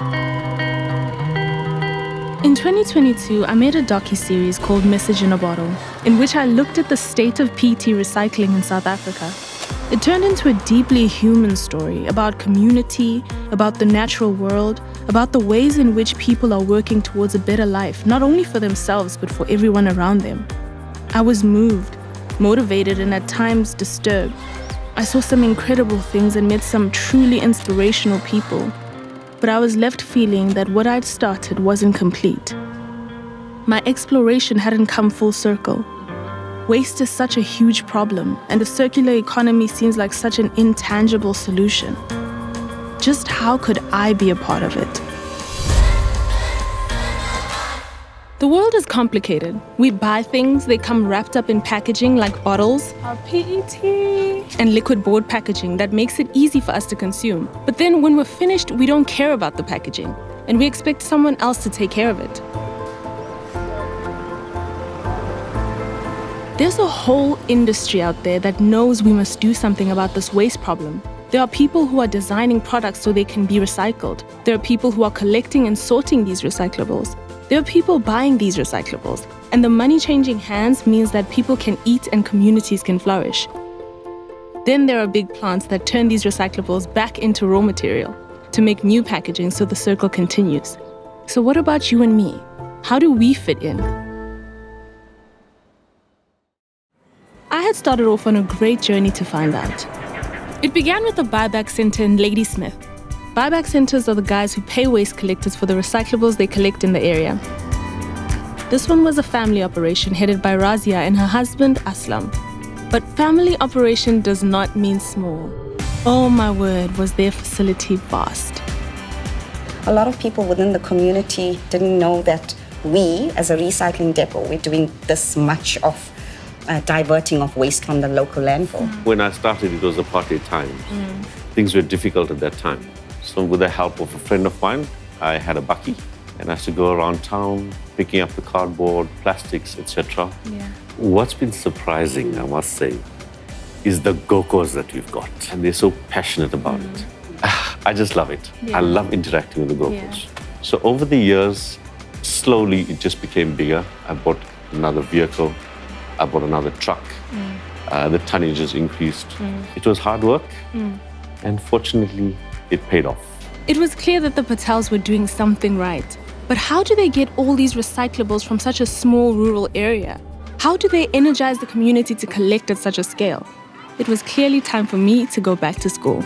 In 2022, I made a docu-series called Message in a Bottle, in which I looked at the state of PET recycling in South Africa. It turned into a deeply human story about community, about the natural world, about the ways in which people are working towards a better life, not only for themselves, but for everyone around them. I was moved, motivated, and at times disturbed. I saw some incredible things and met some truly inspirational people. But I was left feeling that what I'd started wasn't complete. My exploration hadn't come full circle. Waste is such a huge problem, and the circular economy seems like such an intangible solution. Just how could I be a part of it? The world is complicated. We buy things, they come wrapped up in packaging like bottles, our PET, and liquid board packaging that makes it easy for us to consume. But then when we're finished, we don't care about the packaging, and we expect someone else to take care of it. There's a whole industry out there that knows we must do something about this waste problem. There are people who are designing products so they can be recycled. There are people who are collecting and sorting these recyclables. There are people buying these recyclables, and the money changing hands means that people can eat and communities can flourish. Then there are big plants that turn these recyclables back into raw material to make new packaging so the circle continues. So what about you and me? How do we fit in? I had started off on a great journey to find out. It began with a buyback center in Ladysmith. Buyback centers are the guys who pay waste collectors for the recyclables they collect in the area. This one was a family operation headed by Razia and her husband, Aslam. But family operation does not mean small. Oh my word, was their facility vast. A lot of people within the community didn't know that we, as a recycling depot, we're doing this much of diverting of waste from the local landfill. When I started, it was apartheid times. Things were difficult at that time. So with the help of a friend of mine, I had a bakkie and I used to go around town picking up the cardboard, plastics, etc. Yeah. What's been surprising, I must say, is the Gokos that we've got. And they're so passionate about it. I just love it. Yeah. I love interacting with the Gokos. Yeah. So over the years, slowly it just became bigger. I bought another vehicle. I bought another truck. The tonnages increased. It was hard work. And fortunately, it paid off. It was clear that the Patels were doing something right. But how do they get all these recyclables from such a small rural area? How do they energize the community to collect at such a scale? It was clearly time for me to go back to school.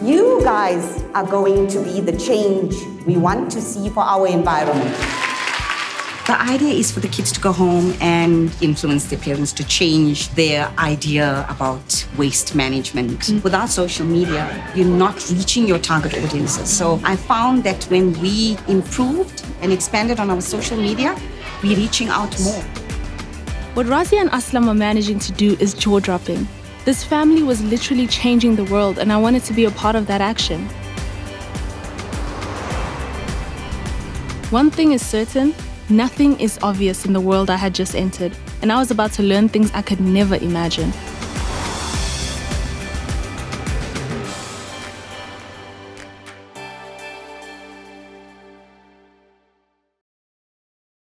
You guys are going to be the change we want to see for our environment. The idea is for the kids to go home and influence their parents to change their idea about waste management. Without social media, you're not reaching your target audiences. So I found that when we improved and expanded on our social media, we're reaching out more. What Razia and Aslam are managing to do is jaw-dropping. This family was literally changing the world, and I wanted to be a part of that action. One thing is certain, nothing is obvious in the world I had just entered, and I was about to learn things I could never imagine.